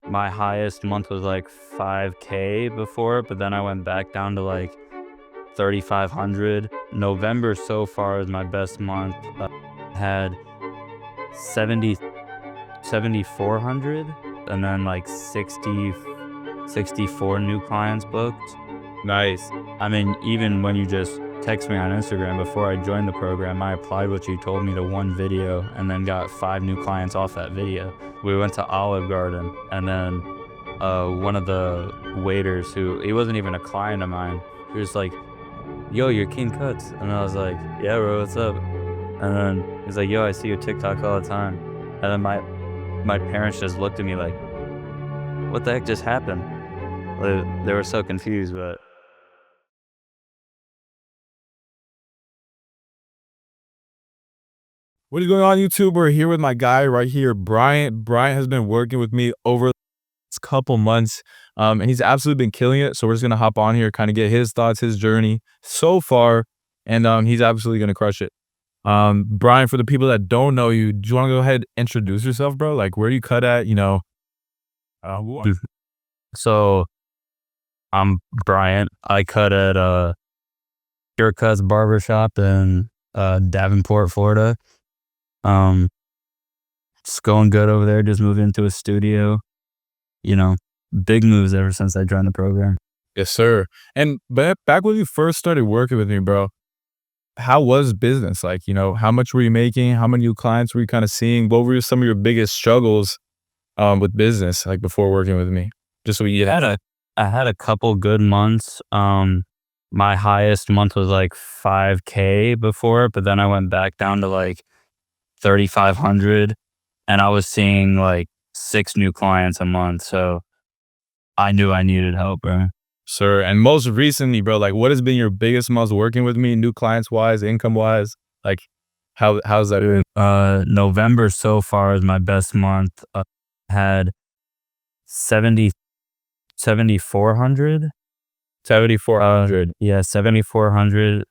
my highest month was like 5K before, but then I went back down to like 3,500. November so far is my best month. Had 70 7,400, and then like 64 new clients booked. Nice. I mean, even when you just text me on Instagram before I joined the program, I applied what you told me to one video and then got 5 new clients off that video. We went to Olive Garden, and then one of the waiters, who he wasn't even a client of mine, he was like, "Yo, you're King Cuts." And I was like, "Yeah, bro, what's up?" And then he's like, "Yo, I see your TikTok all the time." And then my parents just looked at me like, "What the heck just happened?" They were so confused, but What is going on, YouTube? We're here with my guy right here, Bryant. Bryant has been working with me over the last couple months, and he's absolutely been killing it. So we're just gonna hop on here, kind of get his thoughts, his journey so far, and he's absolutely gonna crush it. Brian, for the people that don't know you, do you want to go ahead and introduce yourself, bro? Like, where do you cut at? so I'm Bryant. I cut at Pure Cuts Barbershop in Davenport, Florida. It's going good over there. Just moved into a studio. You know, big moves ever since I joined the program. Yes, sir. And back when you first started working with me, bro, how was business? Like, how much were you making? How many new clients were you kind of seeing? What were some of your biggest struggles with business, like before working with me? Just so we get I had a couple good months. My highest month was like 5K before, but then I went back down to like 3,500, and I was seeing like 6 new clients a month. So I knew I needed help, bro. Sir. And most recently, bro, like what has been your biggest months working with me, new clients wise, income wise? Like how's that been? November so far is my best month. Had 70 7,400. 7,400. Yeah, 7,400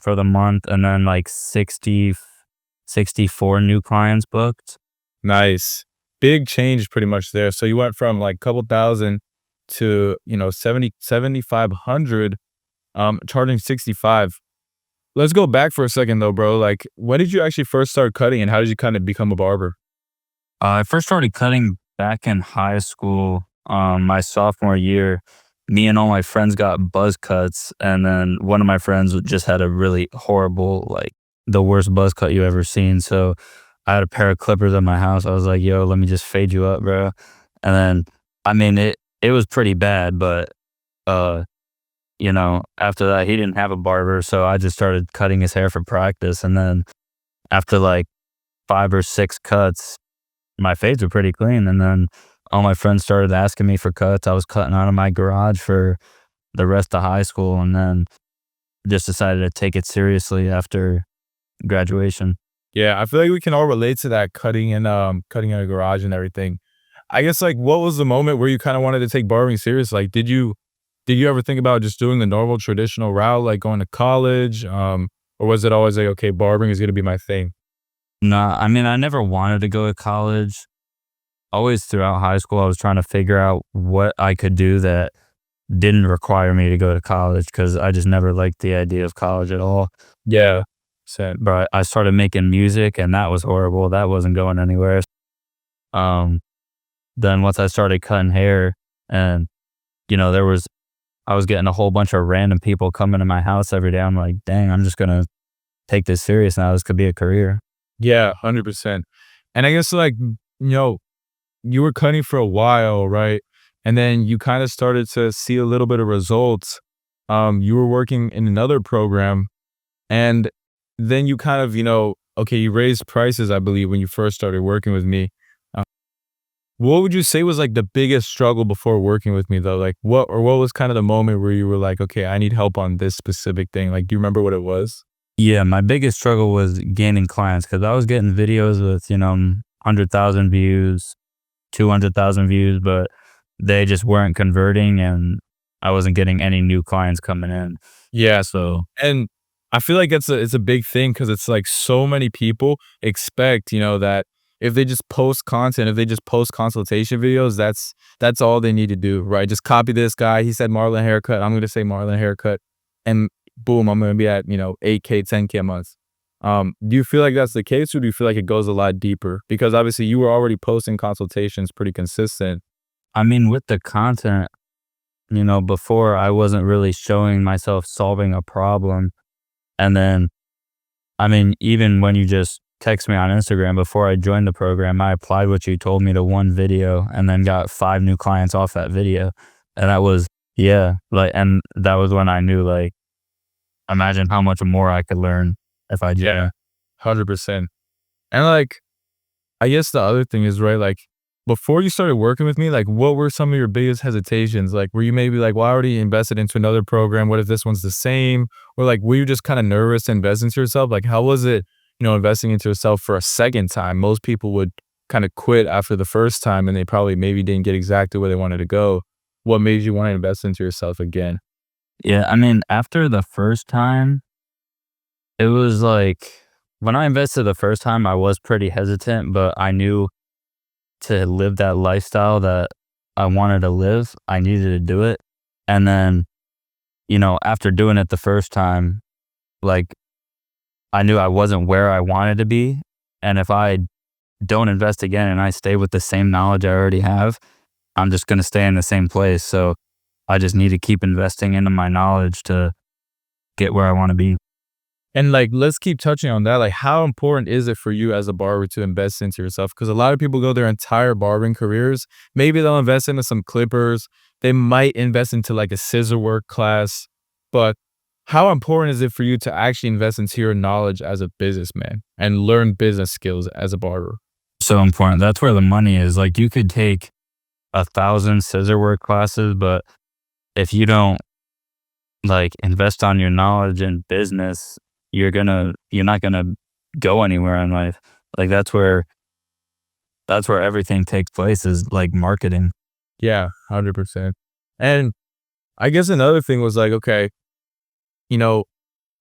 for the month, and then like 64 new clients booked. Nice. Big change pretty much there. So you went from like couple thousand to, 7,500, charging 65. Let's go back for a second though, bro. Like when did you actually first start cutting and how did you kind of become a barber? I first started cutting back in high school, my sophomore year. Me and all my friends got buzz cuts, and then one of my friends just had a really horrible, like the worst buzz cut you ever seen. So I had a pair of clippers at my house. I was like, "Yo, let me just fade you up, bro." And then, I mean, it was pretty bad, but uh, after that, he didn't have a barber, so I just started cutting his hair for practice. And then after like 5 or 6 cuts, my fades were pretty clean. And then all my friends started asking me for cuts. I was cutting out of my garage for the rest of high school, and then just decided to take it seriously after graduation. Yeah, I feel like we can all relate to that cutting in a garage and everything. I guess like what was the moment where you kind of wanted to take barbering serious? Like did you ever think about just doing the normal traditional route, like going to college? Or was it always like, okay, barbering is gonna be my thing? Nah, I mean, I never wanted to go to college. Always throughout high school, I was trying to figure out what I could do that didn't require me to go to college, because I just never liked the idea of college at all. Yeah. Same. But I started making music, and that was horrible. That wasn't going anywhere. Um, then once I started cutting hair, and there was I was getting a whole bunch of random people coming to my house every day. I'm like, dang, I'm just gonna take this serious now. This could be a career. Yeah, 100%. And I guess like, you were cutting for a while, right? And then you kind of started to see a little bit of results. You were working in another program, and then you kind of, okay, you raised prices, I believe, when you first started working with me. Uh, what would you say was like the biggest struggle before working with me though? Like what was kind of the moment where you were like, okay, I need help on this specific thing? Like, do you remember what it was? Yeah, my biggest struggle was gaining clients, because I was getting videos with 100,000 views, 200,000 views, but they just weren't converting, and I wasn't getting any new clients coming in. Yeah. So And I feel like it's a big thing because it's like so many people expect, that if they just post content, if they just post consultation videos, that's all they need to do, right? Just copy this guy. He said Marlon haircut. I'm gonna say Marlon haircut, and boom, I'm gonna be at 8K, 10K a month. Do you feel like that's the case, or do you feel like it goes a lot deeper? Because obviously you were already posting consultations pretty consistent. I mean, with the content, before I wasn't really showing myself solving a problem. And then, I mean, even when you just text me on Instagram before I joined the program, I applied what you told me to one video and then got 5 new clients off that video. And that was, yeah, like, and that was when I knew, like, imagine how much more I could learn if I Yeah, just, 100%. And like, I guess the other thing is, right, like, before you started working with me, like, what were some of your biggest hesitations? Like, were you maybe like, well, I already invested into another program. What if this one's the same? Or like, were you just kind of nervous to invest into yourself? Like, how was it, investing into yourself for a second time? Most people would kind of quit after the first time and they probably maybe didn't get exactly where they wanted to go. What made you want to invest into yourself again? yeah, I mean, after the first time, it was like, when I invested the first time, I was pretty hesitant, but I knew to live that lifestyle that I wanted to live, I needed to do it. And then, after doing it the first time, like, I knew I wasn't where I wanted to be. And if I don't invest again and I stay with the same knowledge I already have, I'm just going to stay in the same place. So I just need to keep investing into my knowledge to get where I want to be. And like, let's keep touching on that. Like, how important is it for you as a barber to invest into yourself? Because a lot of people go their entire barbering careers. Maybe they'll invest into some clippers. They might invest into like a scissor work class. But how important is it for you to actually invest into your knowledge as a businessman and learn business skills as a barber? So important. That's where the money is. Like, you could take 1,000 scissor work classes, but if you don't, like, invest on your knowledge and business, you're not gonna go anywhere in life. Like, that's where everything takes place, is like marketing. Yeah, 100%. And I guess another thing was like, okay, you know,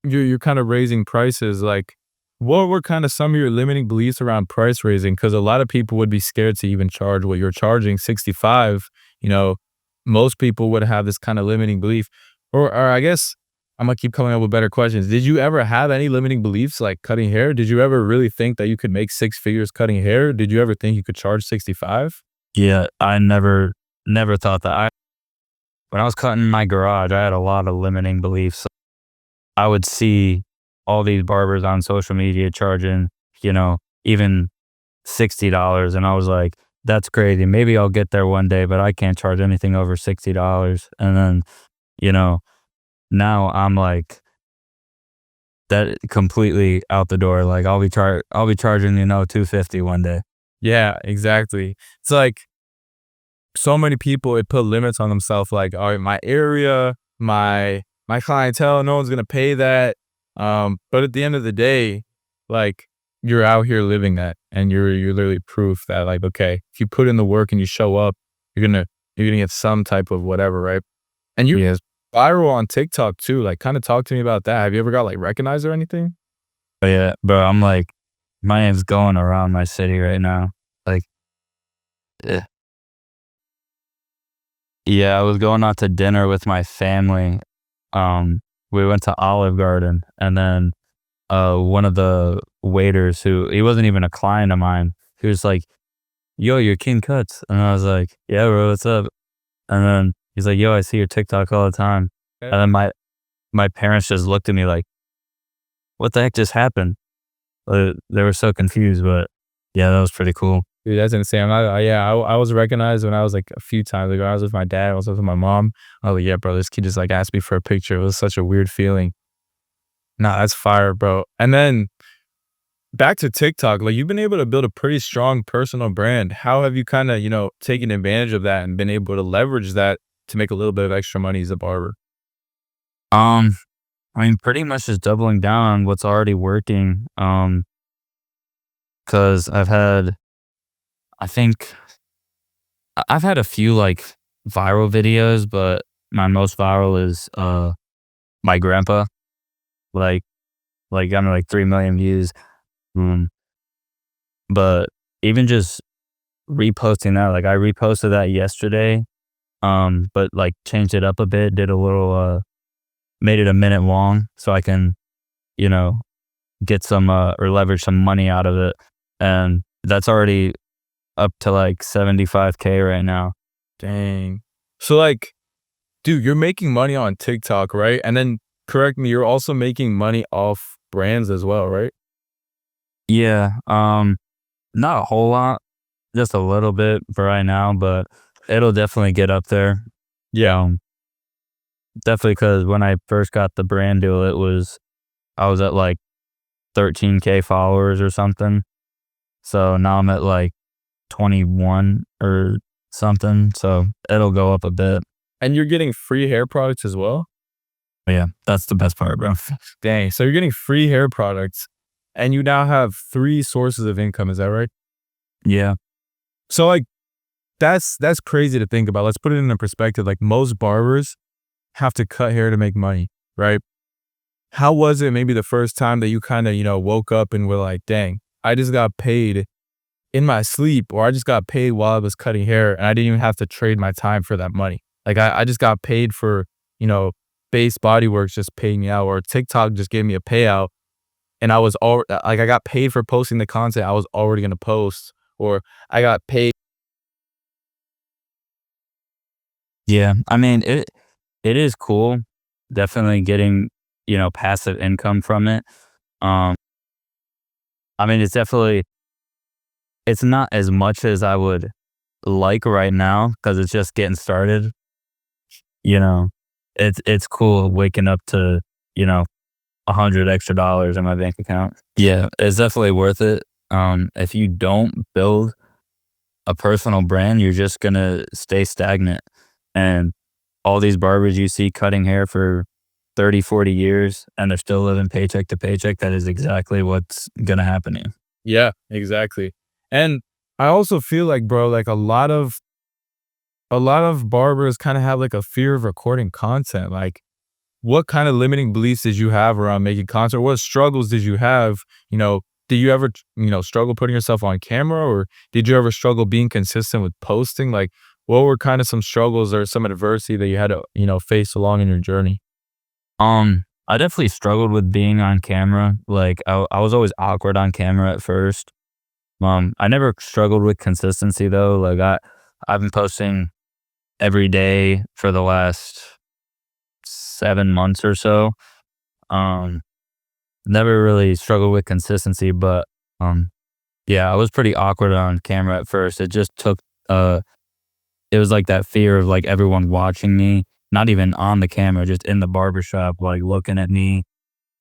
you're kind of raising prices. Like, what were kind of some of your limiting beliefs around price raising? Because a lot of people would be scared to even charge what you're charging, 65. You know, most people would have this kind of limiting belief. Or I guess I'm gonna keep coming up with better questions. Did you ever have any limiting beliefs like cutting hair? Did you ever really think that you could make 6 figures cutting hair? Did you ever think you could charge 65? Yeah, I never thought that. When I was cutting my garage, I had a lot of limiting beliefs. I would see all these barbers on social media charging, even $60, and I was like, "That's crazy. Maybe I'll get there one day, but I can't charge anything over $60." And then, you know, now I'm like, that completely out the door. Like, I'll be charging, 250 one day. Yeah, exactly. It's like so many people it put limits on themselves like, all right, my area, my clientele, no one's gonna pay that. But at the end of the day, like, you're out here living that, and you're literally proof that, like, okay, if you put in the work and you show up, you're gonna get some type of whatever, right? And you Yes. viral on TikTok too. Like, kind of talk to me about that. Have you ever got like recognized or anything? But yeah, bro, I'm like, my name's going around my city right now. Like, eh. Yeah, I was going out to dinner with my family. Um, we went to Olive Garden, and then one of the waiters, who he wasn't even a client of mine, he was like, "Yo, you're King Cuts," and I was like, "Yeah, bro, what's up?" And then he's like, "Yo, I see your TikTok all the time." Okay. And then my parents just looked at me like, "What the heck just happened?" They were so confused, but yeah, that was pretty cool. Dude, that's insane. Yeah, I was recognized when I was like a few times ago. I was with my dad, I was with my mom. I was like, yeah, bro, this kid just like asked me for a picture. It was such a weird feeling. Nah, that's fire, bro. And then back to TikTok, like, you've been able to build a pretty strong personal brand. How have you kind of, taken advantage of that and been able to leverage that to make a little bit of extra money as a barber? Um, I mean, pretty much just doubling down on what's already working. Because I think I've had a few like viral videos, but my most viral is my grandpa. Like, got me like 3 million views. Um, but even just reposting that, like, I reposted that yesterday, but, like, changed it up a bit, did a little, made it a minute long so I can, you know, get some, or leverage some money out of it, and that's already up to, like, 75K right now. Dang. So, like, dude, you're making money on TikTok, right? And then correct me, you're also making money off brands as well, right? Yeah, not a whole lot, just a little bit for right now, but it'll definitely get up there. Yeah. Um, definitely because when I first got the brand deal, I was at, like, 13K followers or something, so now I'm at, like, 21 or something, so it'll go up a bit. And you're getting free hair products as well? But yeah, that's the best part, bro. Dang. So you're getting free hair products and you now have 3 sources of income, is that right? Yeah. So, like, that's crazy to think about. Let's put it in a perspective. Like, most barbers have to cut hair to make money, right? How was it maybe the first time that you kinda, woke up and were like, "Dang, I just got paid in my sleep," or, "I just got paid while I was cutting hair, and I didn't even have to trade my time for that money." Like, I just got paid for, you know, Base Body Works just paid me out, or TikTok just gave me a payout, and I was all like, I got paid for posting the content I was already gonna post, or I got paid. Yeah, I mean, it is cool, definitely getting, passive income from it. Um, I mean, it's not as much as I would like right now because it's just getting started, you know? It's cool waking up to, you know, 100 extra dollars in my bank account. Yeah, it's definitely worth it. If you don't build a personal brand, you're just gonna stay stagnant. And all these barbers you see cutting hair for 30, 40 years and they're still living paycheck to paycheck, that is exactly what's gonna happen to you. Yeah, exactly. And I also feel like, bro, like, a lot of barbers kinda have, like, a fear of recording content. Like, what kind of limiting beliefs did you have around making content? What struggles did you have? Did you ever, struggle putting yourself on camera, or did you ever struggle being consistent with posting? Like, what were kind of some struggles or some adversity that you had to, face along in your journey? I definitely struggled with being on camera. Like I was always awkward on camera at first. I never struggled with consistency though. I've been posting every day for the last 7 months or so. Um, never really struggled with consistency, but um, yeah, I was pretty awkward on camera at first. It just took it was like that fear of like everyone watching me, not even on the camera, just in the barbershop, like looking at me,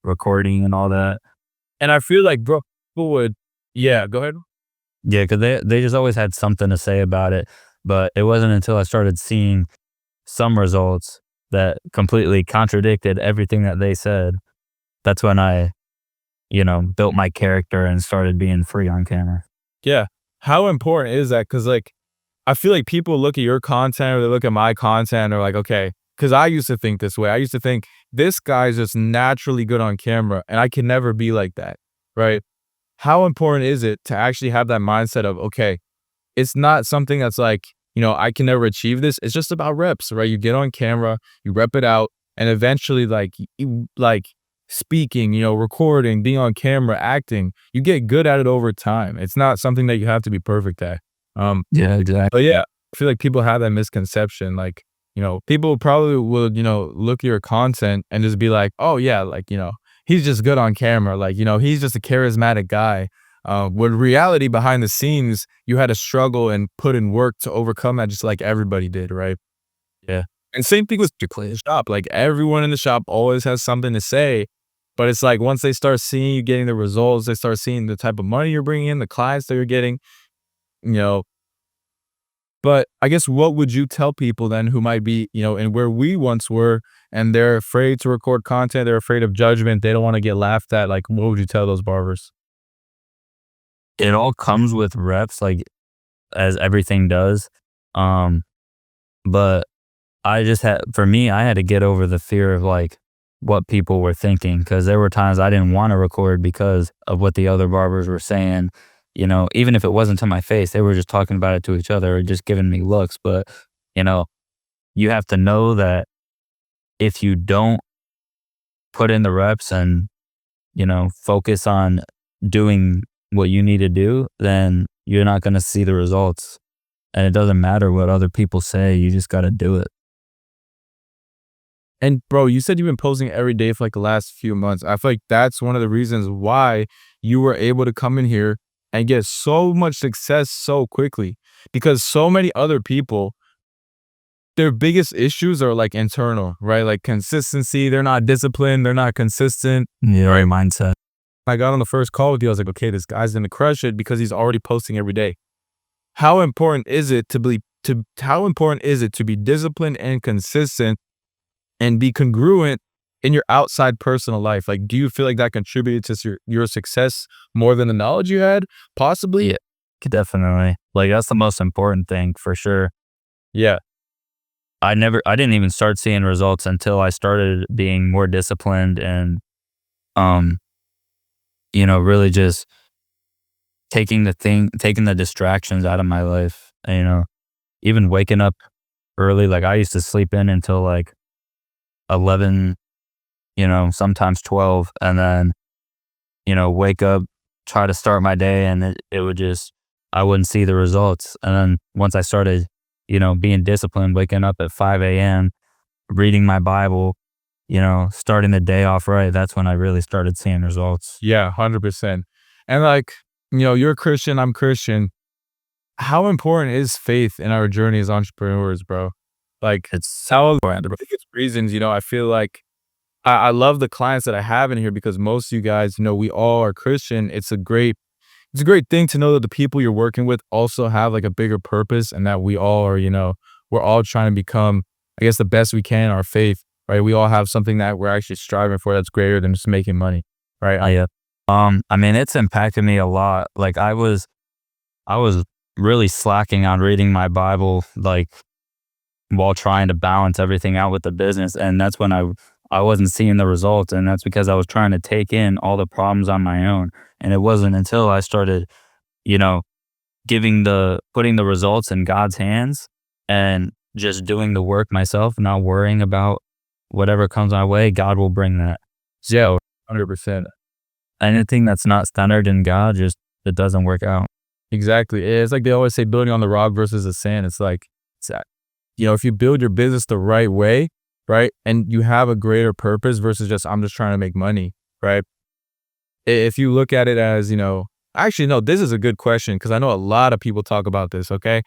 recording and all that. And I feel like, bro, people would, yeah, go ahead. Yeah, because they just always had something to say about it. But it wasn't until I started seeing some results that completely contradicted everything that they said. That's when I, built my character and started being free on camera. Yeah. How important is that? Because, like, I feel like people look at your content or they look at my content and they're like, okay, because I used to think this way. I used to think this guy's just naturally good on camera and I can never be like that. Right. How important is it to actually have that mindset of, okay, it's not something that's like, I can never achieve this. It's just about reps, right? You get on camera, you rep it out, and eventually, like, like speaking, recording, being on camera, acting, you get good at it over time. It's not something that you have to be perfect at. Um, Yeah, exactly. but yeah, I feel like people have that misconception. Like, people probably would, look at your content and just be like, oh yeah, like, he's just good on camera. Like, he's just a charismatic guy. When reality behind the scenes, you had to struggle and put in work to overcome that just like everybody did, right? Yeah. And same thing with the shop. Like, everyone in the shop always has something to say, but it's like once they start seeing you getting the results, they start seeing the type of money you're bringing in, the clients that you're getting, you know, but I guess what would you tell people then who might be, in where we once were and they're afraid to record content, they're afraid of judgment, they don't wanna get laughed at, like, what would you tell those barbers? It all comes with reps, like as everything does. Um, but for me, I had to get over the fear of like what people were thinking because there were times I didn't want to record because of what the other barbers were saying. even if it wasn't to my face, they were just talking about it to each other or just giving me looks. But, you know, you have to know that if you don't put in the reps and, focus on doing what you need to do, then you're not going to see the results. And it doesn't matter what other people say. You just got to do it. And bro, you said you've been posting every day for like the last few months. I feel like that's one of the reasons why you were able to come in here and get so much success so quickly. Because so many other people, their biggest issues are like internal, right? Like consistency. They're not disciplined. They're not consistent. Yeah, right mindset. I got on the first call with you. I was like, okay, this guy's gonna crush it because he's already posting every day. How important is it how important is it to be disciplined and consistent and be congruent in your outside personal life? Like, do you feel like that contributed to your success more than the knowledge you had? Possibly. Yeah, definitely. Like, that's the most important thing for sure. Yeah. I didn't even start seeing results until I started being more disciplined and, um, really just taking the distractions out of my life. And, even waking up early, like I used to sleep in until like 11, sometimes 12, and then, wake up, try to start my day, and it would just, I wouldn't see the results. And then once I started, being disciplined, waking up at 5 a.m., reading my Bible, starting the day off right, that's when I really started seeing results. Yeah, 100%. And like, you're a Christian, I'm Christian. How important is faith in our journey as entrepreneurs, bro? Like, It's so important. the biggest reasons, I feel like I love the clients that I have in here because most of you guys, we all are Christian. It's a great thing to know that the people you're working with also have like a bigger purpose and that we all are, we're all trying to become, I guess, the best we can in our faith, right? We all have something that we're actually striving for that's greater than just making money, right? Yeah. I mean, it's impacted me a lot. Like I was really slacking on reading my Bible, like while trying to balance everything out with the business. And that's when I wasn't seeing the results. And that's because I was trying to take in all the problems on my own. And it wasn't until I started, you know, putting the results in God's hands and just doing the work myself, not worrying about whatever comes my way, God will bring that. Yeah, So 100%. anything that's not centered in God, just it doesn't work out. Exactly. It's like they always say building on the rock versus the sand. It's like, if you build your business the right way, right, and you have a greater purpose versus just, I'm just trying to make money, right? If you look at it as, actually, no, this is a good question because I know a lot of people talk about this, okay?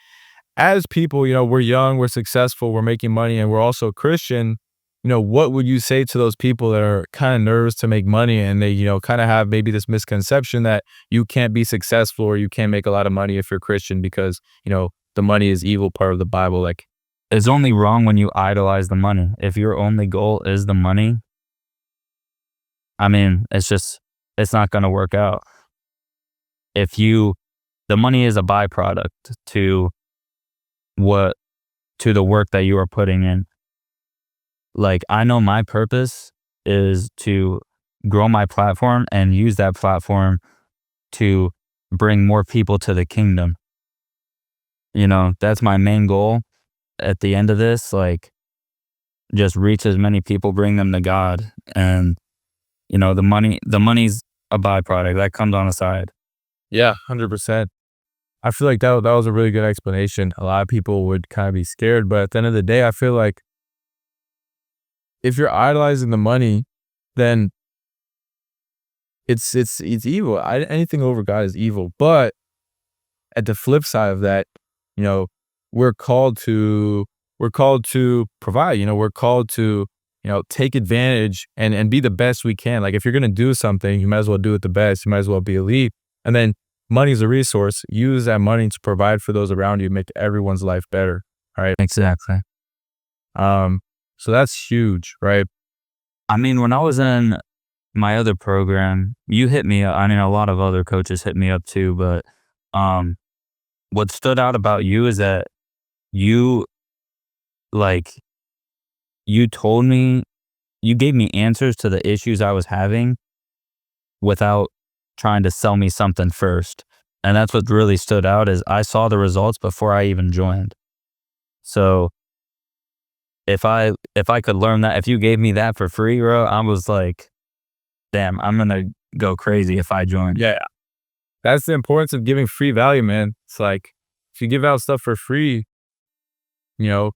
As people, we're young, we're successful, we're making money, and we're also Christian. What would you say to those people that are kind of nervous to make money and they, kind of have maybe this misconception that you can't be successful or you can't make a lot of money if you're Christian because, the money is evil part of the Bible? Like, It's only wrong when you idolize the money. If your only goal is the money, I mean, it's not going to work out. The money is a byproduct to what, to the work that you are putting in. Like, I know my purpose is to grow my platform and use that platform to bring more people to the kingdom. That's my main goal at the end of this. Like, just reach as many people, bring them to God. And, the money's a byproduct that comes on the side. yeah, 100%. I feel like that was a really good explanation. A lot of people would kind of be scared, but at the end of the day, I feel like if you're idolizing the money, then it's evil. Anything over God is evil. But at the flip side of that, you know, we're called to provide. We're called to take advantage and be the best we can. Like if you're gonna do something, you might as well do it the best. You might as well be elite. And then money's a resource. Use that money to provide for those around you, make everyone's life better. Right. Exactly. So that's huge, right? I mean, when I was in my other program, you hit me up. I mean, a lot of other coaches hit me up too, but um, what stood out about you is that you, like, you told me, you gave me answers to the issues I was having without trying to sell me something first. And that's what really stood out is I saw the results before I even joined. So if I could learn that, if you gave me that for free, bro, I was like, damn, I'm gonna go crazy if I join. Yeah. That's the importance of giving free value, man. It's like if you give out stuff for free, you know,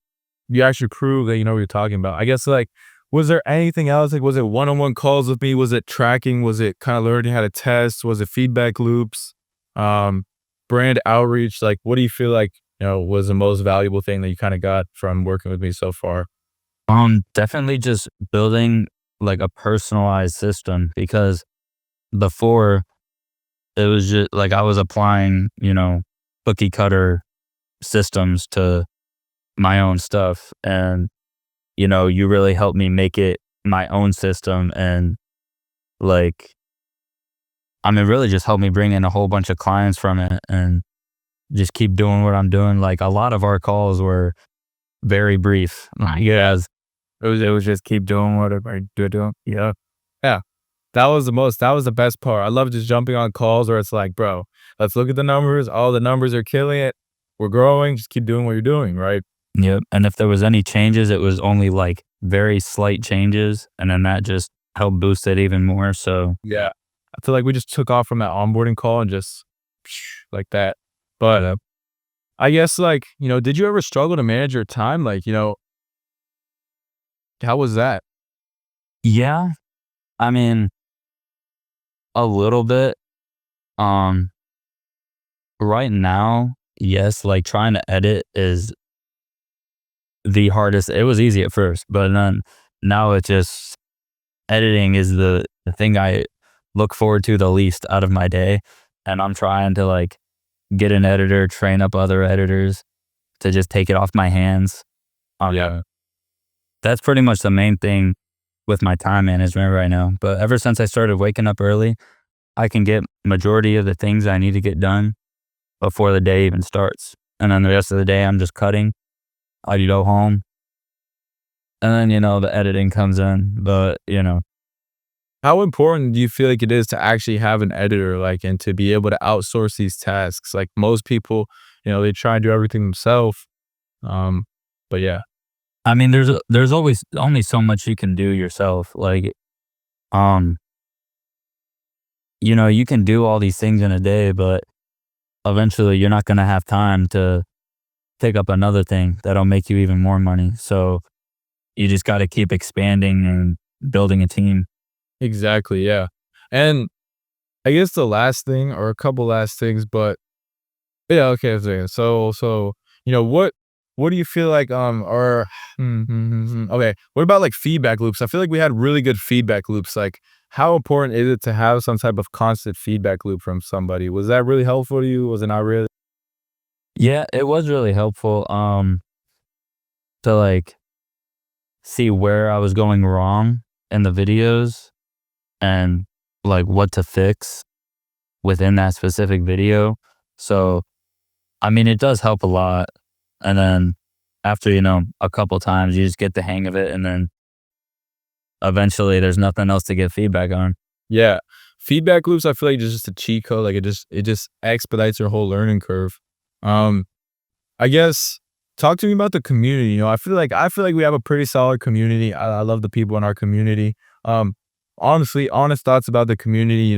you actually prove that you know what you're talking about. I guess like, was there anything else? Like, was it one-on-one calls with me? Was it tracking? Was it kind of learning how to test? Was it feedback loops? Um, Brand outreach? Like, what do you feel like, was the most valuable thing that you kind of got from working with me so far? Definitely just building like a personalized system because before it was just like I was applying, cookie cutter systems to my own stuff. And, you really helped me make it my own system. And like, I mean, really just helped me bring in a whole bunch of clients from it and just keep doing what I'm doing. Like a lot of our calls were very brief. Like, yes, it was just keep doing whatever I do. Yeah. Yeah. That was the best part. I love just jumping on calls where it's like, bro, let's look at the numbers. All the numbers are killing it. We're growing. Just keep doing what you're doing, right? Yep. And if there was any changes, it was only like very slight changes. And then that just helped boost it even more. So, Yeah. I feel like we just took off from that onboarding call and just like that. But I guess like, did you ever struggle to manage your time? Like, how was that? yeah, I mean, a little bit. Um, right now, yes, like trying to edit is the hardest. It was easy at first, but then now it's just editing is the thing I look forward to the least out of my day. And I'm trying to like get an editor, train up other editors to just take it off my hands. Yeah. That's pretty much the main thing with my time management right now. But ever since I started waking up early, I can get majority of the things I need to get done before the day even starts. And then the rest of the day, I'm just cutting. I go home. And then, the editing comes in. But, How important do you feel like it is to actually have an editor, like, and to be able to outsource these tasks? Like most people, they try and do everything themselves. Um, but yeah, I mean, there's always only so much you can do yourself. Like, um, you can do all these things in a day, but eventually you're not going to have time to pick up another thing that'll make you even more money. So you just got to keep expanding and building a team. exactly. Yeah. And I guess the last thing or a couple last things, but yeah, okay. So, what do you feel like, or, okay. What about like feedback loops? I feel like we had really good feedback loops. Like, how important is it to have some type of constant feedback loop from somebody? Was that really helpful to you? Was it not really? Yeah, it was really helpful to like see where I was going wrong in the videos and like what to fix within that specific video. So, I mean, it does help a lot. And then after, a couple times, you just get the hang of it. And then eventually there's nothing else to get feedback on. Yeah. Feedback loops, I feel like it's just a cheat code. Like it just expedites your whole learning curve. Um, I guess talk to me about the community. I feel like we have a pretty solid community. I love the people in our community. Um, Honestly, honest thoughts about the community.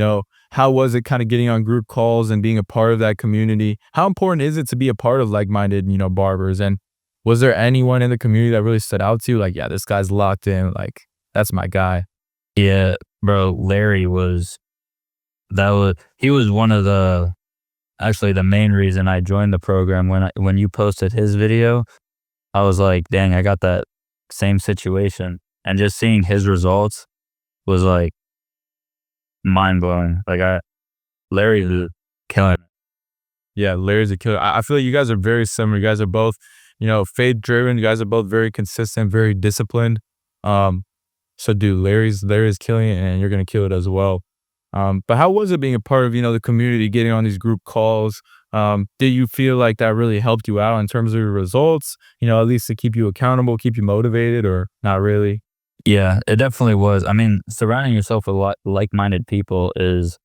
How was it kind of getting on group calls and being a part of that community? How important is it to be a part of like-minded, barbers? And was there anyone in the community that really stood out to you? Like, yeah, this guy's locked in. Like, that's my guy. Yeah, bro, he was one of actually the main reason I joined the program. When you posted his video, I was like, dang, I got that same situation. And just seeing his results was like mind blowing. Larry was killing it. Yeah, Larry's a killer. I feel like you guys are very similar. You guys are both, faith driven. You guys are both very consistent, very disciplined. Um, so dude, Larry's killing it, and you're gonna kill it as well. But how was it being a part of, the community, getting on these group calls? Did you feel like that really helped you out in terms of your results? At least to keep you accountable, keep you motivated, or not really? Yeah, it definitely was. I mean, surrounding yourself with like minded people is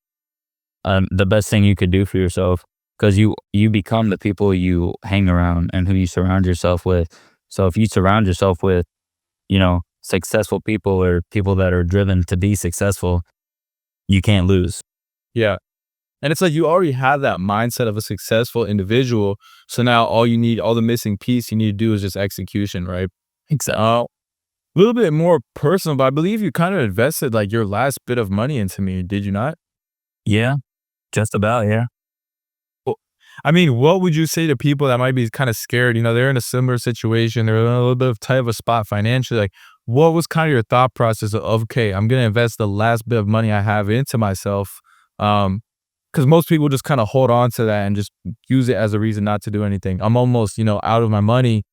the best thing you could do for yourself. because you become the people you hang around and who you surround yourself with. So if you surround yourself with, successful people or people that are driven to be successful, you can't lose. Yeah. And it's like you already have that mindset of a successful individual. So now all the missing piece you need to do is just execution, right? Exactly. A little bit more personal, but I believe you kind of invested like your last bit of money into me, did you not? Yeah, just about. Yeah. Well, I mean, what would you say to people that might be kind of scared? They're in a similar situation. They're in a little bit of tight of a spot financially. Like, what was kind of your thought process of, okay, I'm going to invest the last bit of money I have into myself? Because most people just kind of hold on to that and just use it as a reason not to do anything. I'm almost, out of my money.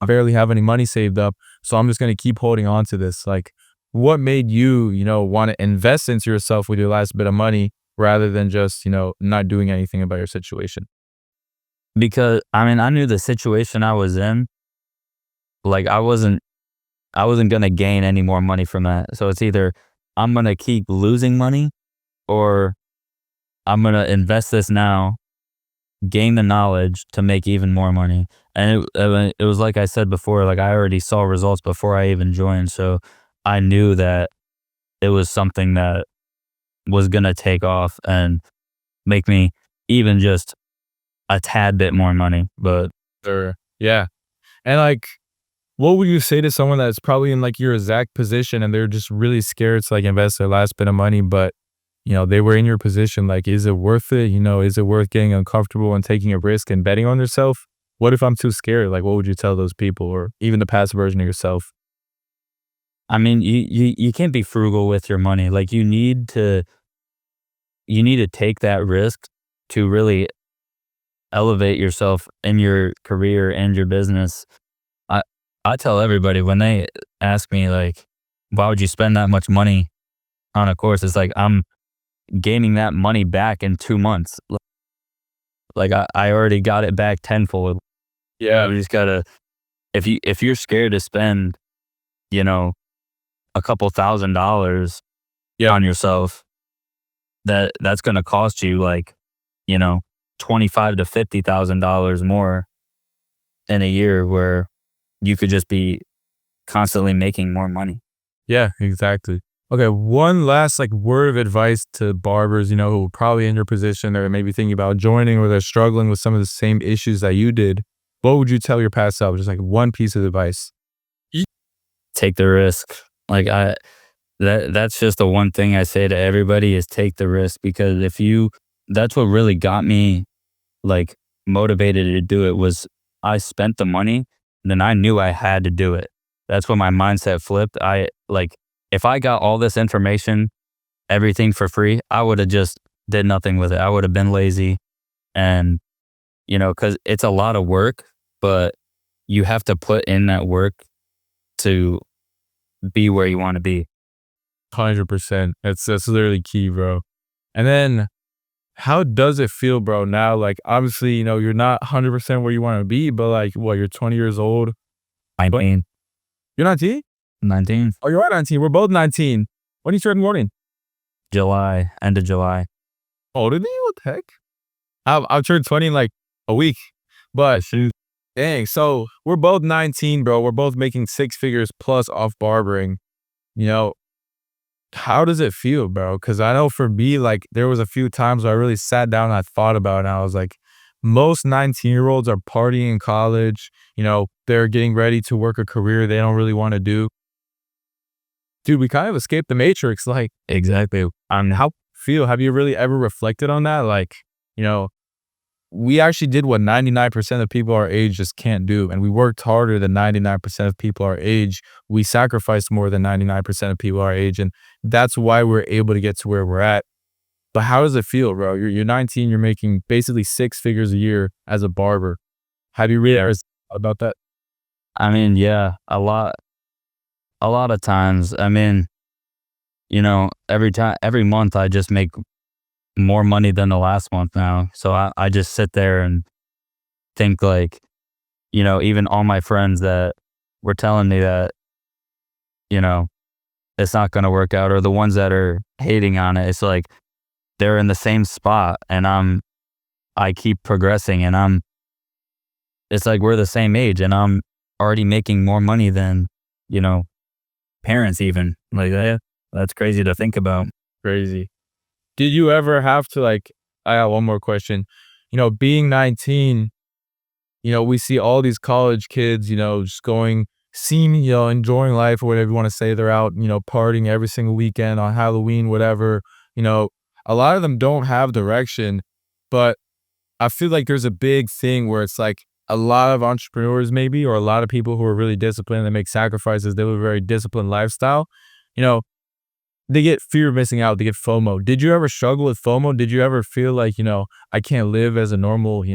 I barely have any money saved up. So I'm just going to keep holding on to this. Like, what made you, want to invest into yourself with your last bit of money rather than just, not doing anything about your situation? Because I mean, I knew the situation I was in, like I wasn't gonna gain any more money from that. So it's either I'm gonna keep losing money or I'm gonna invest this now, gain the knowledge to make even more money. And it was like I said before, like I already saw results before I even joined. So I knew that it was something that was gonna take off and make me even just a tad bit more money. But Or, yeah. And like, what would you say to someone that's probably in like your exact position and they're just really scared to like invest their last bit of money, but they were in your position. Like, is it worth it? Is it worth getting uncomfortable and taking a risk and betting on yourself? What if I'm too scared? Like, what would you tell those people or even the past version of yourself? I mean, you can't be frugal with your money. Like you need to take that risk to really elevate yourself in your career and your business. I I tell everybody when they ask me like, why would you spend that much money on a course? It's like I'm gaining that money back in 2 months. Like I already got it back tenfold. Yeah. We just gotta if you're scared to spend, you know, a couple $1,000s Yeah. on yourself, that's gonna cost you like, you know, 25 to $50,000 more in a year where you could just be constantly making more money. Yeah, exactly. Okay, one last like word of advice to barbers, who are probably in your position or maybe thinking about joining or they're struggling with some of the same issues that you did. What would you tell your past self? Just like one piece of advice. Take the risk. Like that's just the one thing I say to everybody is take the risk because if you that's what really got me like motivated to do it was I spent the money, then I knew I had to do it. That's when my mindset flipped. I like if I got all this information, everything for free, I would have just did nothing with it. I would have been lazy and cuz it's a lot of work, but you have to put in that work to be where you want to be. 100%. That's literally key, bro. And then how does it feel, bro? Now, like obviously, you're not 100% where you want to be, but like what, you're 20 years old. What? 19, You're 19? 19 Oh, you're 19. We're both 19. When are you starting morning? July, end of July. Older than you? What the heck? I'll turn 20 in like a week. But Shoot. dang, so we're both 19, bro. We're both making six figures plus off barbering. You know, how does it feel, bro? Because I know for me, like there was a few times where I really sat down and I thought about it and I was like, most 19-year-olds are partying in college. They're getting ready to work a career they don't really want to do. Dude, we kind of escaped the matrix. Like, Exactly. how feel? Have you really ever reflected on that? Like, you know, we actually did what 99% of people our age just can't do. And we worked harder than 99% of people our age. We sacrificed more than 99% of people our age. And that's why we're able to get to where we're at. But how does it feel, bro? You're 19, you're making basically six figures a year as a barber. Have you really ever thought about that? I mean, yeah, a lot of times. I mean, every month I just make more money than the last month now. So I just sit there and think like, even all my friends that were telling me that, you know, it's not going to work out or the ones that are hating on it, it's like they're in the same spot and I keep progressing and it's like we're the same age and I'm already making more money than, you know, parents even. Like that's crazy to think about. Crazy. Did you ever have to like I got one more question. Being 19, we see all these college kids, just going, seem, enjoying life or whatever you want to say. They're out, partying every single weekend on Halloween, whatever. You know, a lot of them don't have direction, but I feel like there's a big thing where it's like a lot of entrepreneurs, maybe, or a lot of people who are really disciplined, that make sacrifices, they live a very disciplined lifestyle. You know, they get fear of missing out. They get FOMO. Did you ever struggle with FOMO? Did you ever feel like, I can't live as a normal,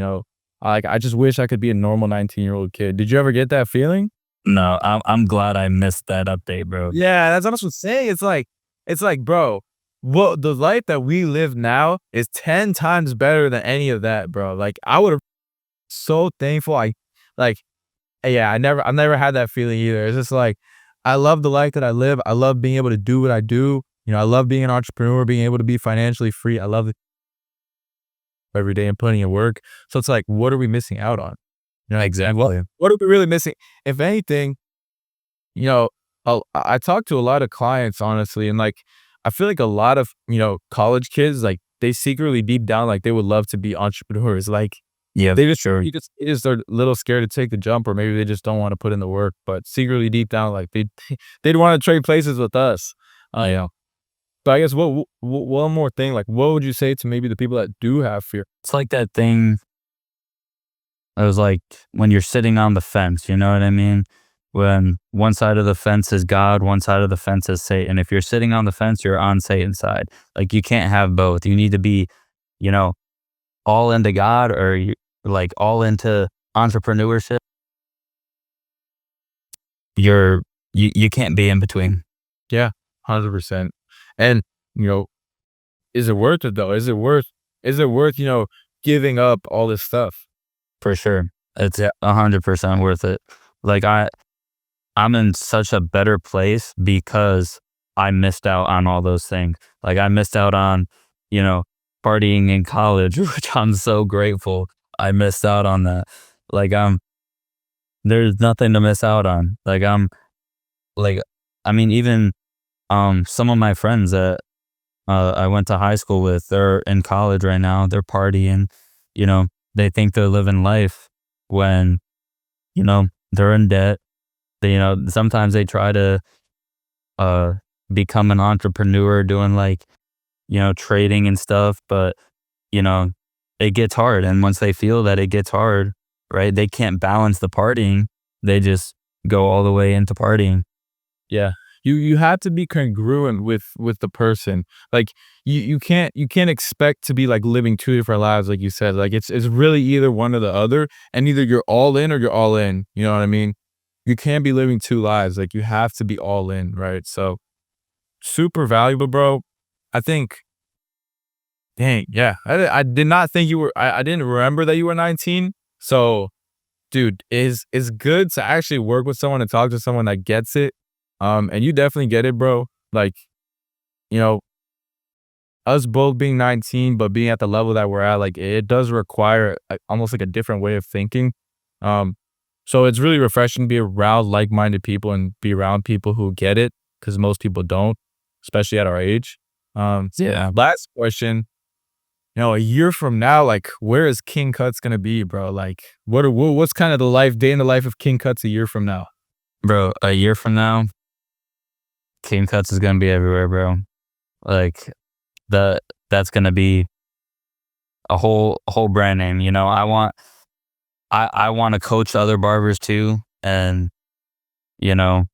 like I just wish I could be a normal 19-year-old kid. Did you ever get that feeling? No, I'm glad I missed that update, bro. Yeah, that's what I'm saying. It's like, bro, what the life that we live now is 10 times better than any of that, bro. Like I would have so thankful. Like, yeah, I've never had that feeling either. It's just like I love the life that I live. I love being able to do what I do. I love being an entrepreneur, being able to be financially free. I love it every day and putting in work. So it's like, what are we missing out on? What Exactly. what are we really missing? If anything, you know, I talk to a lot of clients, honestly, and like, I feel like a lot of, college kids, like, they secretly deep down, like, they would love to be entrepreneurs. Like, Yeah, they just, sure. they just are a little scared to take the jump, or maybe they just don't want to put in the work, but secretly deep down, like, they'd want to trade places with us. Yeah. But I guess one more thing, like, what would you say to maybe the people that do have fear? It's like that thing. It was like when you're sitting on the fence, you know what I mean? When one side of the fence is God, one side of the fence is Satan. If you're sitting on the fence, you're on Satan's side. Like you can't have both. You need to be, you know, all into God or you like all into entrepreneurship. You're you can't be in between Yeah, 100%. And, you know, is it worth it though? Is it worth, giving up all this stuff? for sure. It's Yeah. 100% worth it. Like I'm in such a better place because I missed out on all those things. Like I missed out on, you know, partying in college, which I'm so grateful I missed out on that. Like there's nothing to miss out on. Like I mean even some of my friends that I went to high school with, they're in college right now. They're partying, you know, they think they're living life when, they're in debt. Sometimes they try to uh become an entrepreneur doing like, trading and stuff, but you know, it gets hard. And once they feel that it gets hard, right, they can't balance the partying. They just go all the way into partying. Yeah. You have to be congruent with the person. Like you can't expect to be like living two different lives, like you said. Like it's really either one or the other, and either you're all in or you're all in. You know what I mean? You can't be living two lives. Like you have to be all in, right? So super valuable, bro. I think, dang, yeah. I did not think you were. I didn't remember that you were 19. So dude, is good to actually work with someone and talk to someone that gets it. And you definitely get it, bro. Like, you know, us both being 19, but being at the level that we're at, like it does require almost like a different way of thinking. Um, so it's really refreshing to be around like-minded people and be around people who get it, because most people don't, especially at our age. Yeah. Last question. A year from now, like, where is King Cuts gonna be, bro? Like, what's kind of the day in the life of King Cuts a year from now? Bro, a year from now, King Cuts is gonna be everywhere, bro. Like that's gonna be a whole brand name. I want to coach other barbers too, and you know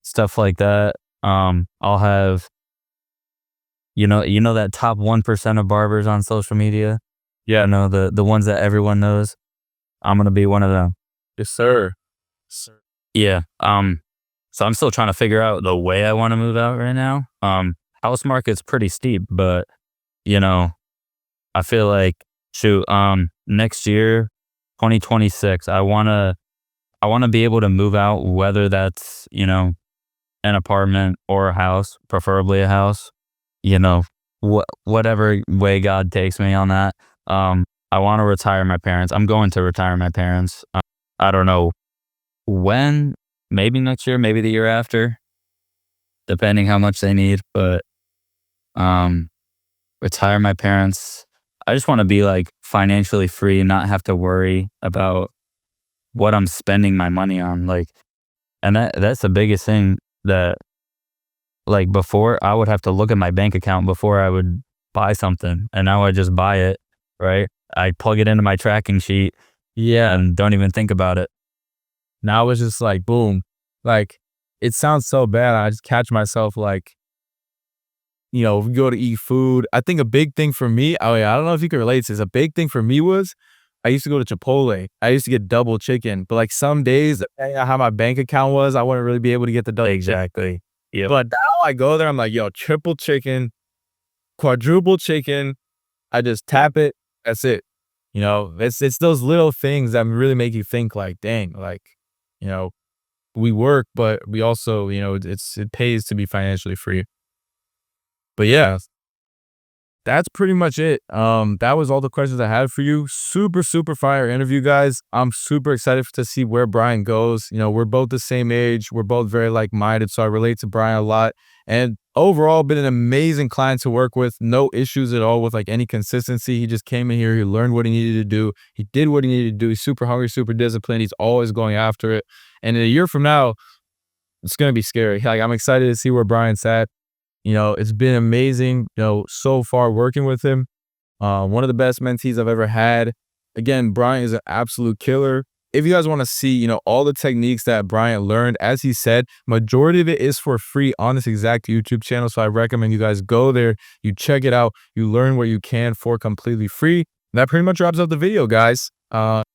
stuff like that. I'll have that top 1% of barbers on social media. Yeah. The ones that everyone knows. I'm gonna be one of them. Yes, sir. Sir. Yeah. So I'm still trying to figure out the way I want to move out right now. House market's pretty steep, but you know, I feel like shoot, next year, 2026, I wanna be able to move out, whether that's, an apartment or a house, preferably a house, you know, whatever way God takes me on that. I want to retire my parents. I'm going to retire my parents. I don't know when, maybe next year, maybe the year after, depending how much they need, but um, retire my parents. I just want to be like financially free and not have to worry about what I'm spending my money on. Like, and that's the biggest thing that, like, before I would have to look at my bank account before I would buy something, and now I just buy it, right? I plug it into my tracking sheet Yeah. and don't even think about it. Now it's just like boom. Like it sounds so bad. I just catch myself like, we go to eat food. I think a big thing for me, oh yeah, I don't know if you can relate to this. A big thing for me was I used to go to Chipotle. I used to get double chicken, but like some days, depending on how my bank account was, I wouldn't really be able to get the double chicken. Exactly. Yep. But now I go there, I'm like, yo, triple chicken, quadruple chicken. I just tap it. That's it. It's those little things that really make you think like, dang, like, you know, we work, but we also, it pays to be financially free. But yeah, that's pretty much it. That was all the questions I had for you. Super, super fire interview, guys. I'm super excited to see where Brian goes. We're both the same age. We're both very like-minded, so I relate to Brian a lot. And overall, been an amazing client to work with. No issues at all with like any consistency. He just came in here. He learned what he needed to do. He did what he needed to do. He's super hungry, super disciplined. He's always going after it. And in a year from now, it's gonna be scary. Like I'm excited to see where Brian's at. It's been amazing, so far working with him. One of the best mentees I've ever had. Again, Bryant is an absolute killer. If you guys want to see, all the techniques that Bryant learned, as he said, majority of it is for free on this exact YouTube channel. So I recommend you guys go there, you check it out, you learn what you can for completely free. That pretty much wraps up the video, guys.